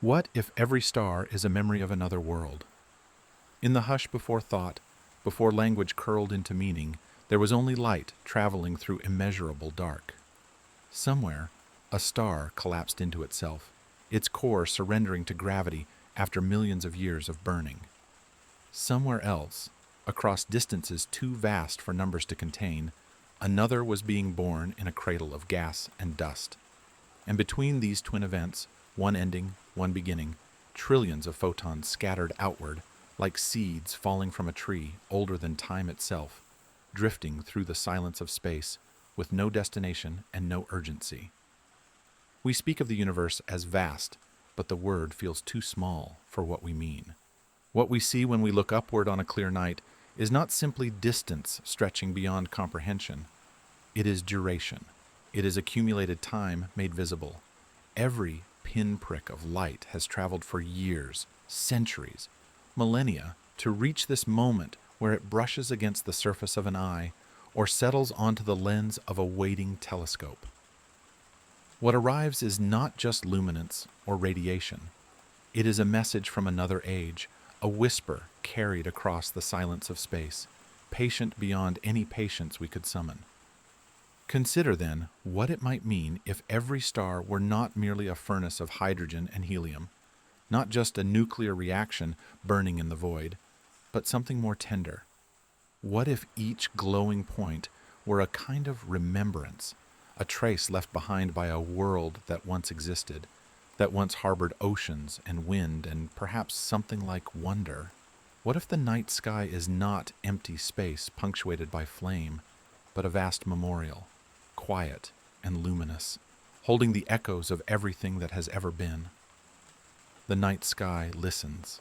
What if every star is a memory of another world? In the hush before thought, before language curled into meaning, there was only light traveling through immeasurable dark. Somewhere, a star collapsed into itself, its core surrendering to gravity after millions of years of burning. Somewhere else, across distances too vast for numbers to contain, another was being born in a cradle of gas and dust. And between these twin events, one ending, one beginning, trillions of photons scattered outward, like seeds falling from a tree older than time itself, drifting through the silence of space with no destination and no urgency. We speak of the universe as vast, but the word feels too small for what we mean. What we see when we look upward on a clear night is not simply distance stretching beyond comprehension. It is duration. It is accumulated time made visible. Every pinprick of light has traveled for years, centuries, millennia to reach this moment where it brushes against the surface of an eye or settles onto the lens of a waiting telescope. What arrives is not just luminance or radiation. It is a message from another age, a whisper carried across the silence of space, patient beyond any patience we could summon. Consider, then, what it might mean if every star were not merely a furnace of hydrogen and helium, not just a nuclear reaction burning in the void, but something more tender. What if each glowing point were a kind of remembrance, a trace left behind by a world that once existed, that once harbored oceans and wind and perhaps something like wonder? What if the night sky is not empty space punctuated by flame, but a vast memorial, quiet and luminous, holding the echoes of everything that has ever been? The night sky listens.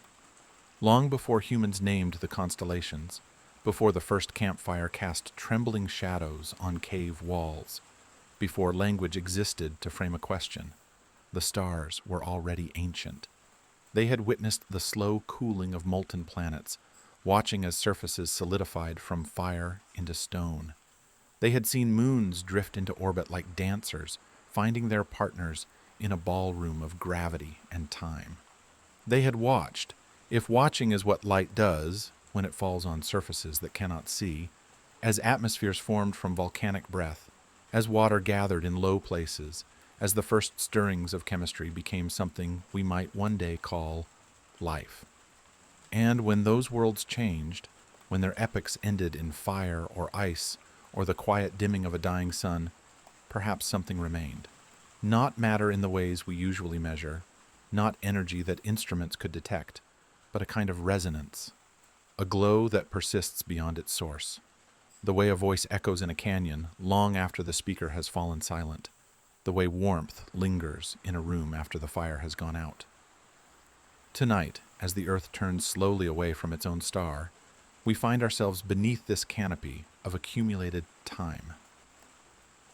Long before humans named the constellations, before the first campfire cast trembling shadows on cave walls, before language existed to frame a question, the stars were already ancient. They had witnessed the slow cooling of molten planets, watching as surfaces solidified from fire into stone. They had seen moons drift into orbit like dancers, finding their partners in a ballroom of gravity and time. They had watched, if watching is what light does when it falls on surfaces that cannot see, as atmospheres formed from volcanic breath, as water gathered in low places, as the first stirrings of chemistry became something we might one day call life. And when those worlds changed, when their epochs ended in fire or ice, or the quiet dimming of a dying sun, perhaps something remained. Not matter in the ways we usually measure, not energy that instruments could detect, but a kind of resonance, a glow that persists beyond its source, the way a voice echoes in a canyon long after the speaker has fallen silent, the way warmth lingers in a room after the fire has gone out. Tonight, as the earth turns slowly away from its own star, we find ourselves beneath this canopy of accumulated time.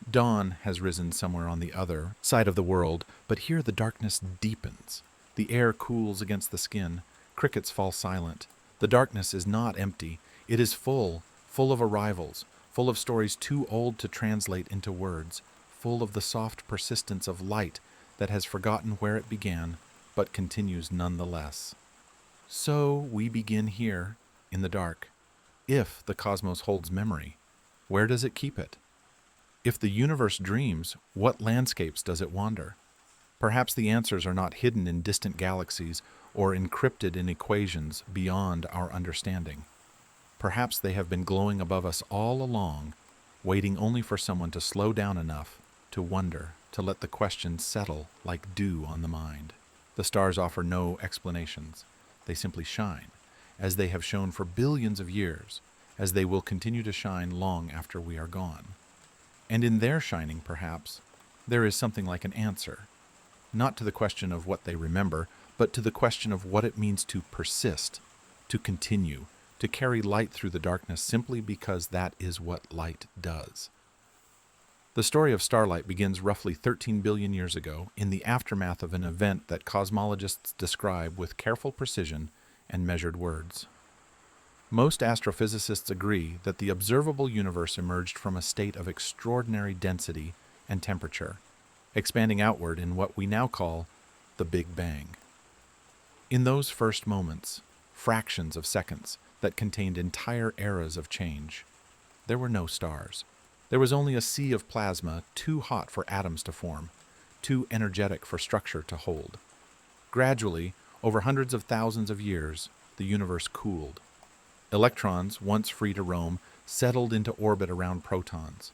Dawn has risen somewhere on the other side of the world, but here the darkness deepens. The air cools against the skin, crickets fall silent. The darkness is not empty, it is full of arrivals, full of stories too old to translate into words, full of the soft persistence of light that has forgotten where it began, but continues nonetheless. So we begin here, in the dark. If the cosmos holds memory, where does it keep it? If the universe dreams, what landscapes does it wander? Perhaps the answers are not hidden in distant galaxies or encrypted in equations beyond our understanding. Perhaps they have been glowing above us all along, waiting only for someone to slow down enough to wonder, to let the question settle like dew on the mind. The stars offer no explanations. They simply shine, as they have shone for billions of years, as they will continue to shine long after we are gone. And in their shining, perhaps, there is something like an answer, not to the question of what they remember, but to the question of what it means to persist, to continue, to carry light through the darkness simply because that is what light does. The story of starlight begins roughly 13 billion years ago in the aftermath of an event that cosmologists describe with careful precision and measured words. Most astrophysicists agree that the observable universe emerged from a state of extraordinary density and temperature, expanding outward in what we now call the Big Bang. In those first moments, fractions of seconds that contained entire eras of change, there were no stars. There was only a sea of plasma too hot for atoms to form, too energetic for structure to hold. Gradually, over hundreds of thousands of years, the universe cooled. Electrons, once free to roam, settled into orbit around protons.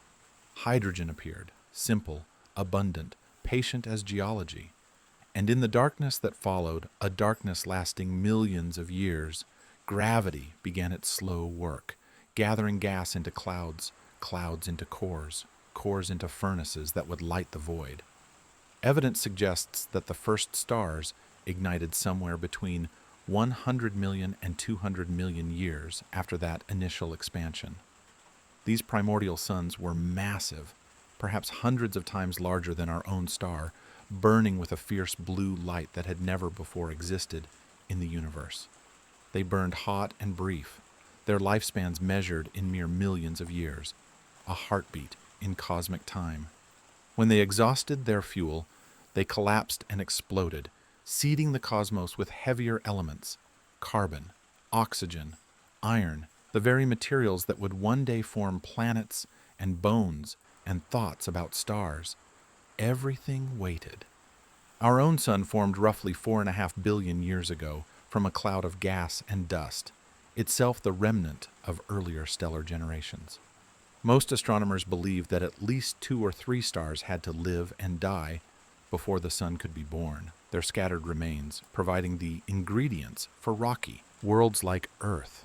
Hydrogen appeared, simple, abundant, patient as geology. And in the darkness that followed, a darkness lasting millions of years, gravity began its slow work, gathering gas into clouds, clouds into cores, cores into furnaces that would light the void. Evidence suggests that the first stars ignited somewhere between 100 million and 200 million years after that initial expansion. These primordial suns were massive, perhaps hundreds of times larger than our own star, burning with a fierce blue light that had never before existed in the universe. They burned hot and brief, their lifespans measured in mere millions of years, a heartbeat in cosmic time. When they exhausted their fuel, they collapsed and exploded, seeding the cosmos with heavier elements, carbon, oxygen, iron, the very materials that would one day form planets and bones and thoughts about stars. Everything waited. Our own sun formed roughly 4.5 billion years ago from a cloud of gas and dust, itself the remnant of earlier stellar generations. Most astronomers believe that at least 2 or 3 stars had to live and die before the sun could be born, their scattered remains providing the ingredients for rocky worlds like Earth.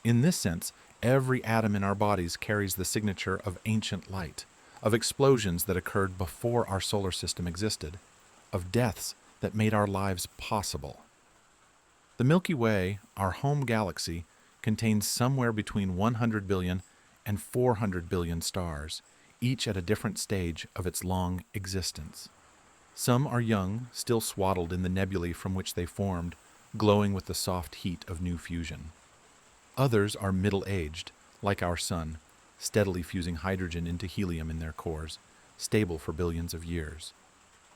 In this sense, every atom in our bodies carries the signature of ancient light, of explosions that occurred before our solar system existed, of deaths that made our lives possible. The Milky Way, our home galaxy, contains somewhere between 100 billion and 400 billion stars, each at a different stage of its long existence. Some are young, still swaddled in the nebulae from which they formed, glowing with the soft heat of new fusion. Others are middle-aged, like our sun, steadily fusing hydrogen into helium in their cores, stable for billions of years.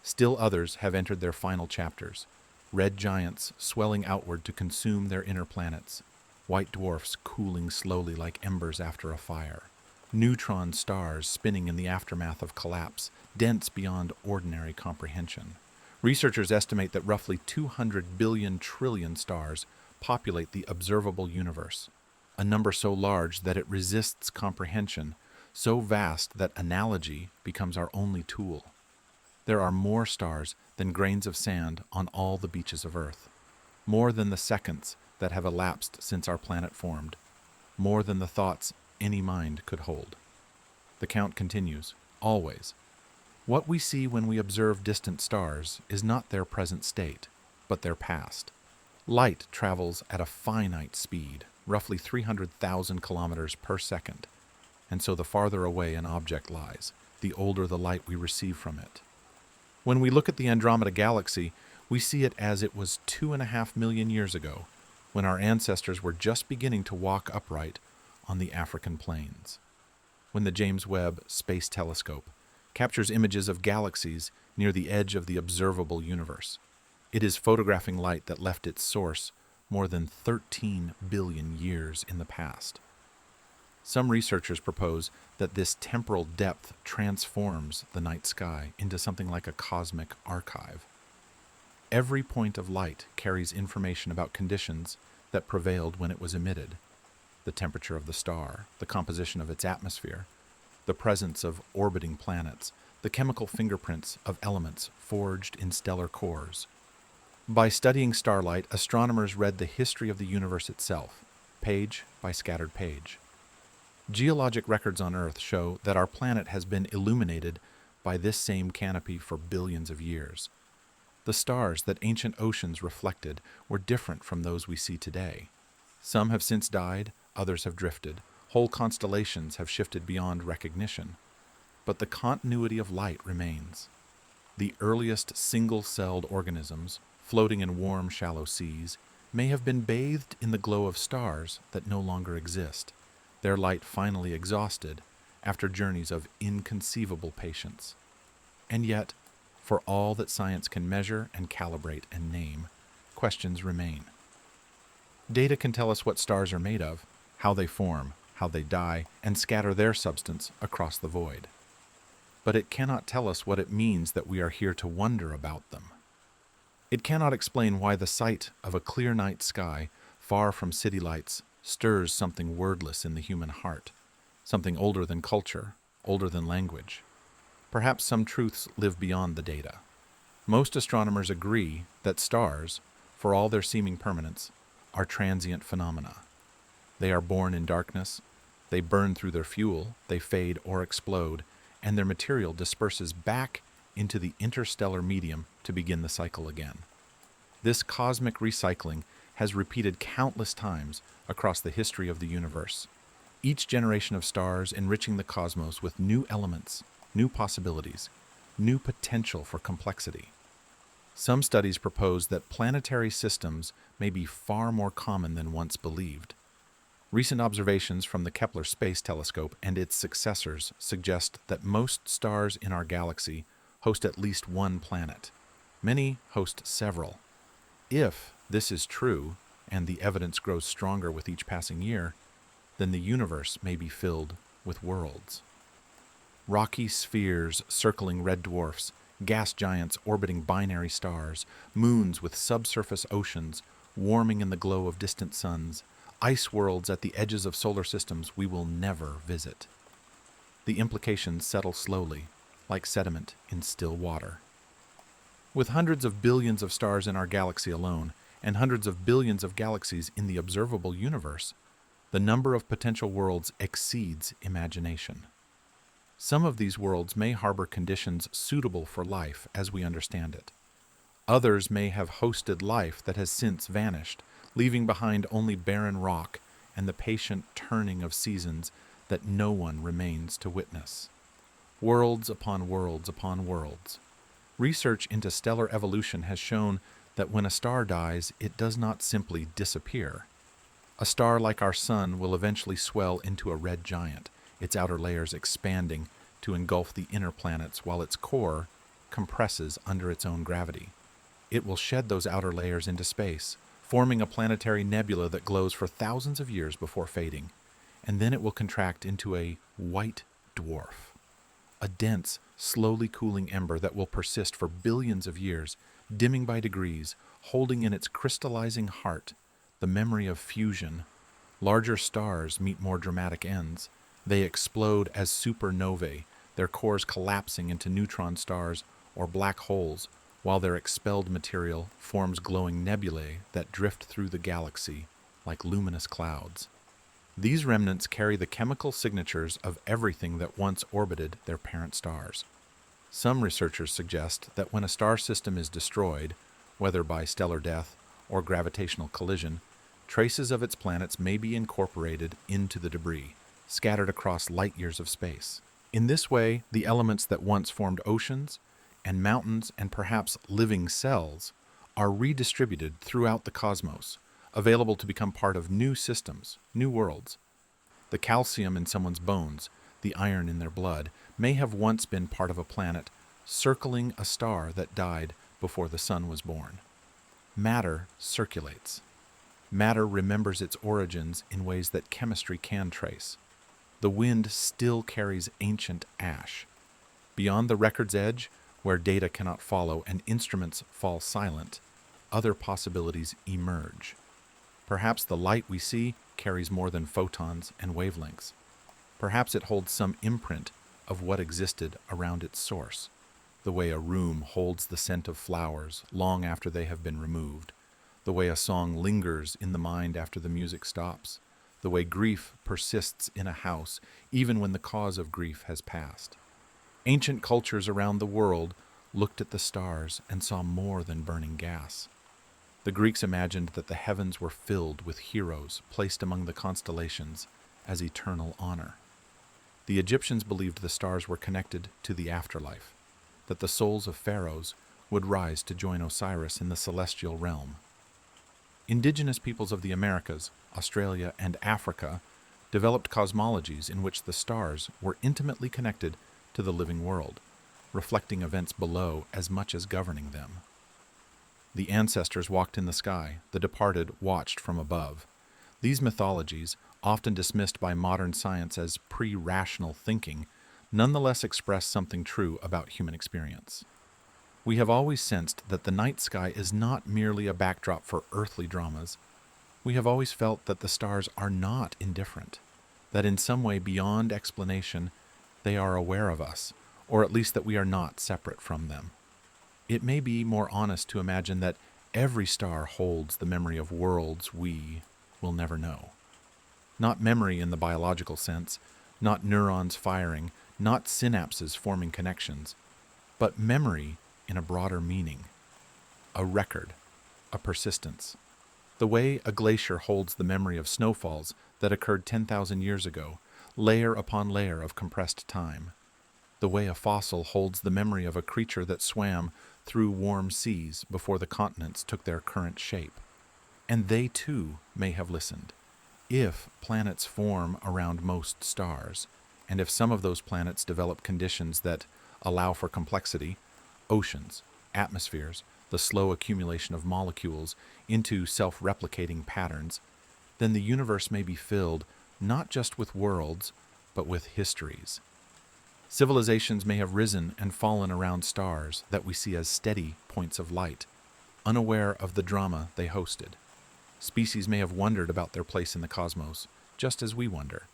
Still others have entered their final chapters, red giants swelling outward to consume their inner planets, white dwarfs cooling slowly like embers after a fire, neutron stars spinning in the aftermath of collapse, dense beyond ordinary comprehension. Researchers estimate that roughly 200 billion trillion stars populate the observable universe, a number so large that it resists comprehension, so vast that analogy becomes our only tool. There are more stars than grains of sand on all the beaches of Earth, more than the seconds that have elapsed since our planet formed, more than the thoughts any mind could hold. The count continues, always. What we see when we observe distant stars is not their present state, but their past. Light travels at a finite speed, roughly 300,000 kilometers per second, and so the farther away an object lies, the older the light we receive from it. When we look at the Andromeda Galaxy, we see it as it was 2.5 million years ago, when our ancestors were just beginning to walk upright on the African plains. When the James Webb Space Telescope captures images of galaxies near the edge of the observable universe, it is photographing light that left its source more than 13 billion years in the past. Some researchers propose that this temporal depth transforms the night sky into something like a cosmic archive. Every point of light carries information about conditions that prevailed when it was emitted: the temperature of the star, the composition of its atmosphere, the presence of orbiting planets, the chemical fingerprints of elements forged in stellar cores. By studying starlight, astronomers read the history of the universe itself, page by scattered page. Geologic records on Earth show that our planet has been illuminated by this same canopy for billions of years. The stars that ancient oceans reflected were different from those we see today. Some have since died, others have drifted. Whole constellations have shifted beyond recognition. But the continuity of light remains. The earliest single-celled organisms, floating in warm, shallow seas, may have been bathed in the glow of stars that no longer exist, their light finally exhausted after journeys of inconceivable patience. And yet, for all that science can measure and calibrate and name, questions remain. Data can tell us what stars are made of, how they form, how they die, and scatter their substance across the void. But it cannot tell us what it means that we are here to wonder about them. It cannot explain why the sight of a clear night sky, far from city lights, stirs something wordless in the human heart, something older than culture, older than language. Perhaps some truths live beyond the data. Most astronomers agree that stars, for all their seeming permanence, are transient phenomena. They are born in darkness, they burn through their fuel, they fade or explode, and their material disperses back into the interstellar medium to begin the cycle again. This cosmic recycling has repeated countless times across the history of the universe, each generation of stars enriching the cosmos with new elements, new possibilities, new potential for complexity. Some studies propose that planetary systems may be far more common than once believed. Recent observations from the Kepler Space Telescope and its successors suggest that most stars in our galaxy host at least one planet. Many host several. If this is true, and the evidence grows stronger with each passing year, then the universe may be filled with worlds. Rocky spheres circling red dwarfs, gas giants orbiting binary stars, moons with subsurface oceans warming in the glow of distant suns, ice worlds at the edges of solar systems we will never visit. The implications settle slowly, like sediment in still water. With hundreds of billions of stars in our galaxy alone, and hundreds of billions of galaxies in the observable universe, the number of potential worlds exceeds imagination. Some of these worlds may harbor conditions suitable for life as we understand it. Others may have hosted life that has since vanished, leaving behind only barren rock and the patient turning of seasons that no one remains to witness. Worlds upon worlds upon worlds. Research into stellar evolution has shown that when a star dies, it does not simply disappear. A star like our sun will eventually swell into a red giant, its outer layers expanding to engulf the inner planets while its core compresses under its own gravity. It will shed those outer layers into space, forming a planetary nebula that glows for thousands of years before fading, and then it will contract into a white dwarf, a dense, slowly cooling ember that will persist for billions of years, dimming by degrees, holding in its crystallizing heart the memory of fusion. Larger stars meet more dramatic ends. They explode as supernovae, their cores collapsing into neutron stars or black holes, while their expelled material forms glowing nebulae that drift through the galaxy like luminous clouds. These remnants carry the chemical signatures of everything that once orbited their parent stars. Some researchers suggest that when a star system is destroyed, whether by stellar death or gravitational collision, traces of its planets may be incorporated into the debris, scattered across light years of space. In this way, the elements that once formed oceans and mountains and perhaps living cells are redistributed throughout the cosmos, available to become part of new systems, new worlds. The calcium in someone's bones, the iron in their blood, may have once been part of a planet circling a star that died before the sun was born. Matter circulates. Matter remembers its origins in ways that chemistry can trace. The wind still carries ancient ash. Beyond the record's edge, where data cannot follow and instruments fall silent, other possibilities emerge. Perhaps the light we see carries more than photons and wavelengths. Perhaps it holds some imprint of what existed around its source, the way a room holds the scent of flowers long after they have been removed, the way a song lingers in the mind after the music stops, the way grief persists in a house even when the cause of grief has passed. Ancient cultures around the world looked at the stars and saw more than burning gas. The Greeks imagined that the heavens were filled with heroes placed among the constellations as eternal honor. The Egyptians believed the stars were connected to the afterlife, that the souls of pharaohs would rise to join Osiris in the celestial realm. Indigenous peoples of the Americas, Australia, and Africa developed cosmologies in which the stars were intimately connected to the living world, reflecting events below as much as governing them. The ancestors walked in the sky, the departed watched from above. These mythologies, often dismissed by modern science as pre-rational thinking, nonetheless express something true about human experience. We have always sensed that the night sky is not merely a backdrop for earthly dramas. We have always felt that the stars are not indifferent, that in some way beyond explanation, they are aware of us, or at least that we are not separate from them. It may be more honest to imagine that every star holds the memory of worlds we will never know. Not memory in the biological sense, not neurons firing, not synapses forming connections, but memory in a broader meaning. A record, a persistence. The way a glacier holds the memory of snowfalls that occurred 10,000 years ago, layer upon layer of compressed time. The way a fossil holds the memory of a creature that swam through warm seas before the continents took their current shape. And they too may have listened. If planets form around most stars, and if some of those planets develop conditions that allow for complexity, oceans, atmospheres, the slow accumulation of molecules into self-replicating patterns, then the universe may be filled not just with worlds, but with histories. Civilizations may have risen and fallen around stars that we see as steady points of light, unaware of the drama they hosted. Species may have wondered about their place in the cosmos, just as we wonder.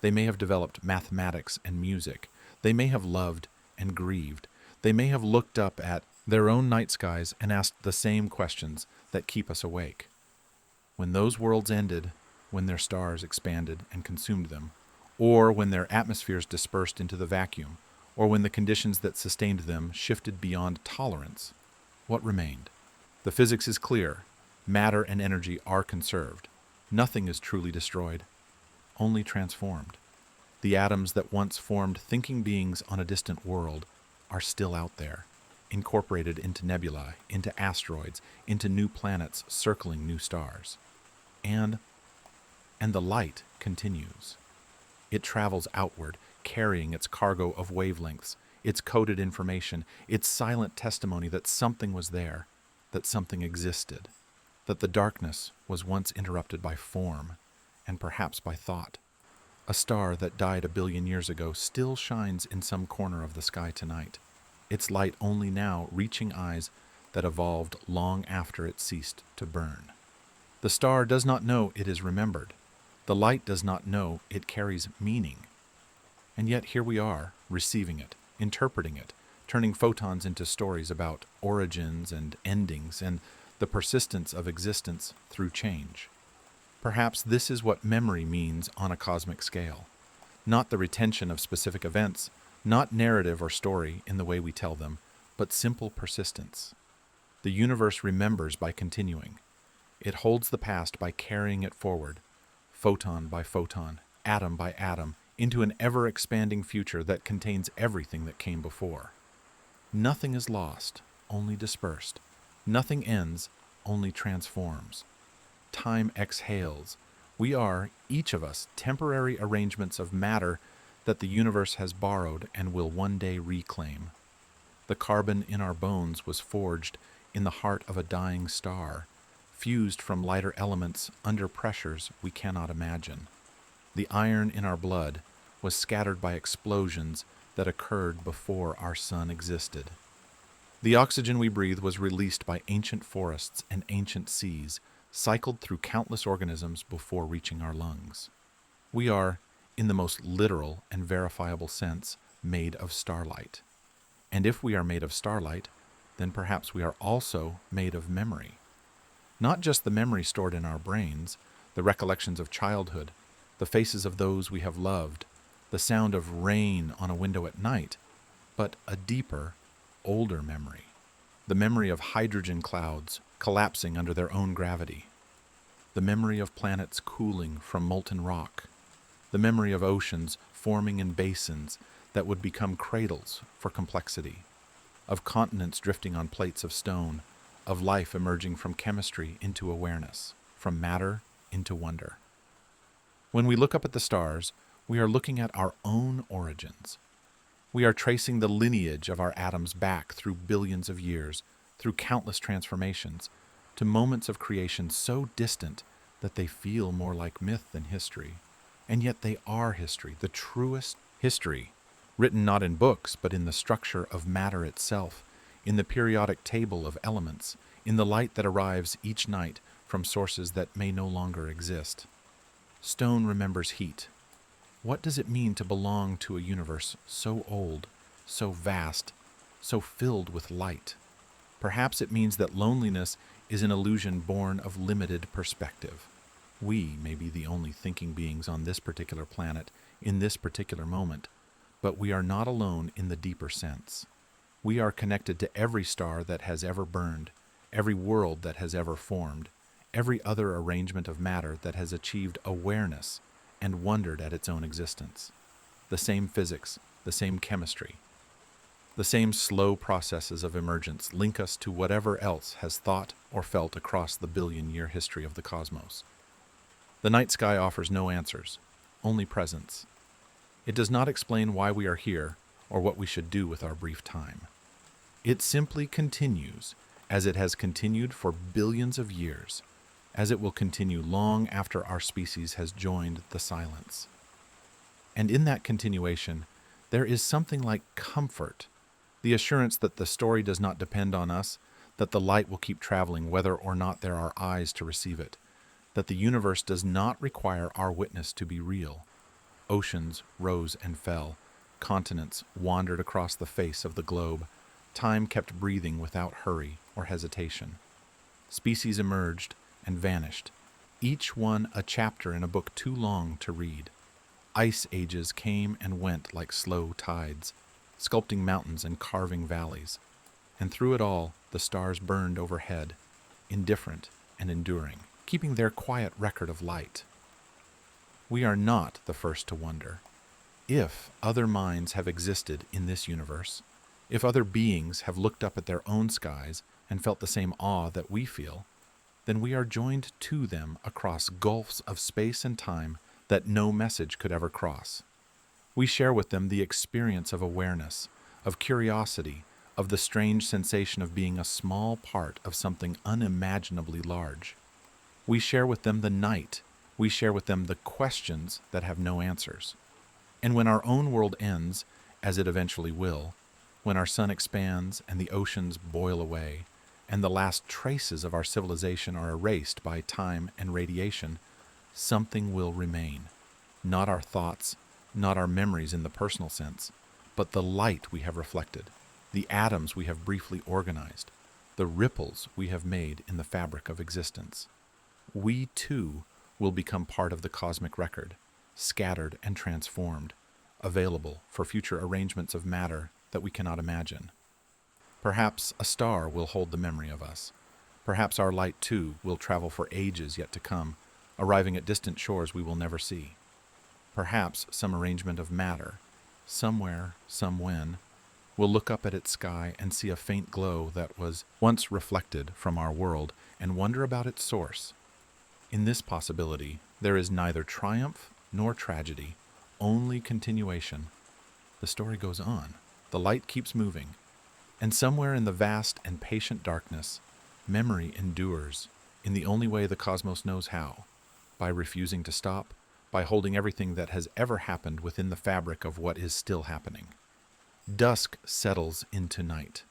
They may have developed mathematics and music. They may have loved and grieved. They may have looked up at their own night skies and asked the same questions that keep us awake. When those worlds ended, when their stars expanded and consumed them, or when their atmospheres dispersed into the vacuum, or when the conditions that sustained them shifted beyond tolerance, what remained? The physics is clear. Matter and energy are conserved. Nothing is truly destroyed, only transformed. The atoms that once formed thinking beings on a distant world are still out there, incorporated into nebulae, into asteroids, into new planets circling new stars. And the light continues. It travels outward, carrying its cargo of wavelengths, its coded information, its silent testimony that something was there, that something existed, that the darkness was once interrupted by form, and perhaps by thought. A star that died 1 billion years ago still shines in some corner of the sky tonight, its light only now reaching eyes that evolved long after it ceased to burn. The star does not know it is remembered. The light does not know it carries meaning. And yet here we are, receiving it, interpreting it, turning photons into stories about origins and endings and the persistence of existence through change. Perhaps this is what memory means on a cosmic scale. Not the retention of specific events, not narrative or story in the way we tell them, but simple persistence. The universe remembers by continuing. It holds the past by carrying it forward, photon by photon, atom by atom, into an ever-expanding future that contains everything that came before. Nothing is lost, only dispersed. Nothing ends, only transforms. Time exhales. We are, each of us, temporary arrangements of matter that the universe has borrowed and will one day reclaim. The carbon in our bones was forged in the heart of a dying star, fused from lighter elements under pressures we cannot imagine. The iron in our blood was scattered by explosions that occurred before our sun existed. The oxygen we breathe was released by ancient forests and ancient seas, cycled through countless organisms before reaching our lungs. We are, in the most literal and verifiable sense, made of starlight. And if we are made of starlight, then perhaps we are also made of memory. Not just the memory stored in our brains, the recollections of childhood, the faces of those we have loved, the sound of rain on a window at night, but a deeper, older memory. The memory of hydrogen clouds collapsing under their own gravity. The memory of planets cooling from molten rock. The memory of oceans forming in basins that would become cradles for complexity. Of continents drifting on plates of stone. Of life emerging from chemistry into awareness, from matter into wonder. When we look up at the stars, we are looking at our own origins. We are tracing the lineage of our atoms back through billions of years, through countless transformations, to moments of creation so distant that they feel more like myth than history. And yet they are history, the truest history, written not in books, but in the structure of matter itself, in the periodic table of elements, in the light that arrives each night from sources that may no longer exist. Stone remembers heat. What does it mean to belong to a universe so old, so vast, so filled with light? Perhaps it means that loneliness is an illusion born of limited perspective. We may be the only thinking beings on this particular planet, in this particular moment, but we are not alone in the deeper sense. We are connected to every star that has ever burned, every world that has ever formed, every other arrangement of matter that has achieved awareness and wondered at its own existence. The same physics, the same chemistry, the same slow processes of emergence link us to whatever else has thought or felt across the billion-year history of the cosmos. The night sky offers no answers, only presence. It does not explain why we are here or what we should do with our brief time. It simply continues as it has continued for billions of years, as it will continue long after our species has joined the silence. And in that continuation, there is something like comfort, the assurance that the story does not depend on us, that the light will keep traveling whether or not there are eyes to receive it, that the universe does not require our witness to be real. Oceans rose and fell, continents wandered across the face of the globe, time kept breathing without hurry or hesitation. Species emerged and vanished, each one a chapter in a book too long to read. Ice ages came and went like slow tides, sculpting mountains and carving valleys. And through it all, the stars burned overhead, indifferent and enduring, keeping their quiet record of light. We are not the first to wonder. If other minds have existed in this universe, if other beings have looked up at their own skies and felt the same awe that we feel, then we are joined to them across gulfs of space and time that no message could ever cross. We share with them the experience of awareness, of curiosity, of the strange sensation of being a small part of something unimaginably large. We share with them the night. We share with them the questions that have no answers. And when our own world ends, as it eventually will, when our sun expands and the oceans boil away, and the last traces of our civilization are erased by time and radiation, something will remain. Not our thoughts, not our memories in the personal sense, but the light we have reflected, the atoms we have briefly organized, the ripples we have made in the fabric of existence. We, too, will become part of the cosmic record, scattered and transformed, available for future arrangements of matter that we cannot imagine. Perhaps a star will hold the memory of us. Perhaps our light, too, will travel for ages yet to come, arriving at distant shores we will never see. Perhaps some arrangement of matter, somewhere, somewhen, will look up at its sky and see a faint glow that was once reflected from our world and wonder about its source. In this possibility, there is neither triumph nor tragedy, only continuation. The story goes on. The light keeps moving. And somewhere in the vast and patient darkness, memory endures in the only way the cosmos knows how, by refusing to stop, by holding everything that has ever happened within the fabric of what is still happening. Dusk settles into night.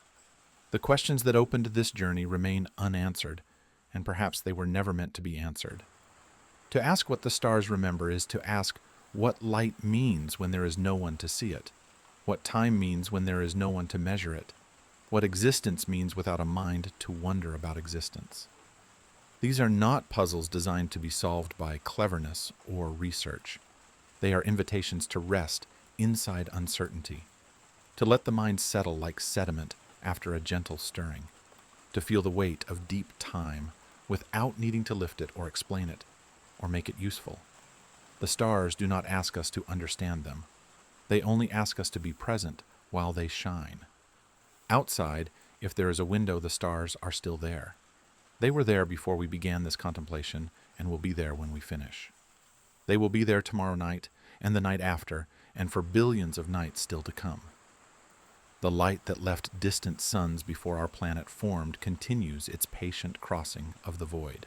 The questions that opened this journey remain unanswered, and perhaps they were never meant to be answered. To ask what the stars remember is to ask what light means when there is no one to see it, what time means when there is no one to measure it, what existence means without a mind to wonder about existence. These are not puzzles designed to be solved by cleverness or research. They are invitations to rest inside uncertainty, to let the mind settle like sediment after a gentle stirring, to feel the weight of deep time without needing to lift it or explain it or make it useful. The stars do not ask us to understand them. They only ask us to be present while they shine. Outside, if there is a window, the stars are still there. They were there before we began this contemplation and will be there when we finish. They will be there tomorrow night and the night after and for billions of nights still to come. The light that left distant suns before our planet formed continues its patient crossing of the void.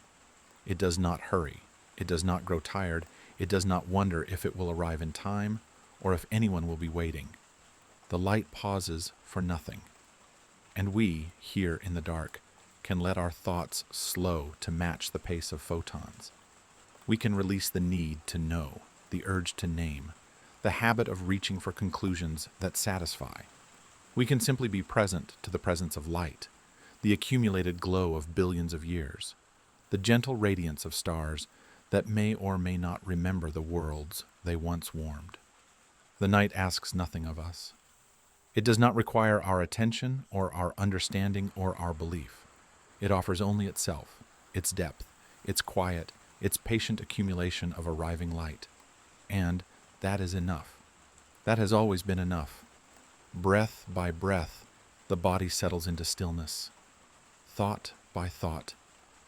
It does not hurry. It does not grow tired. It does not wonder if it will arrive in time or if anyone will be waiting. The light pauses for nothing. And we, here in the dark, can let our thoughts slow to match the pace of photons. We can release the need to know, the urge to name, the habit of reaching for conclusions that satisfy. We can simply be present to the presence of light, the accumulated glow of billions of years, the gentle radiance of stars that may or may not remember the worlds they once warmed. The night asks nothing of us. It does not require our attention or our understanding or our belief. It offers only itself, its depth, its quiet, its patient accumulation of arriving light. And that is enough. That has always been enough. Breath by breath, the body settles into stillness. Thought by thought,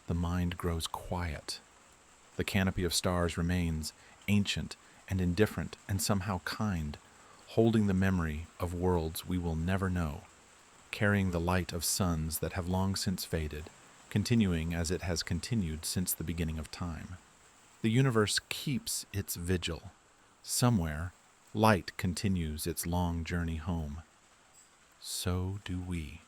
the mind grows quiet. The canopy of stars remains ancient and indifferent and somehow kind, holding the memory of worlds we will never know, carrying the light of suns that have long since faded, continuing as it has continued since the beginning of time. The universe keeps its vigil. Somewhere, light continues its long journey home. So do we.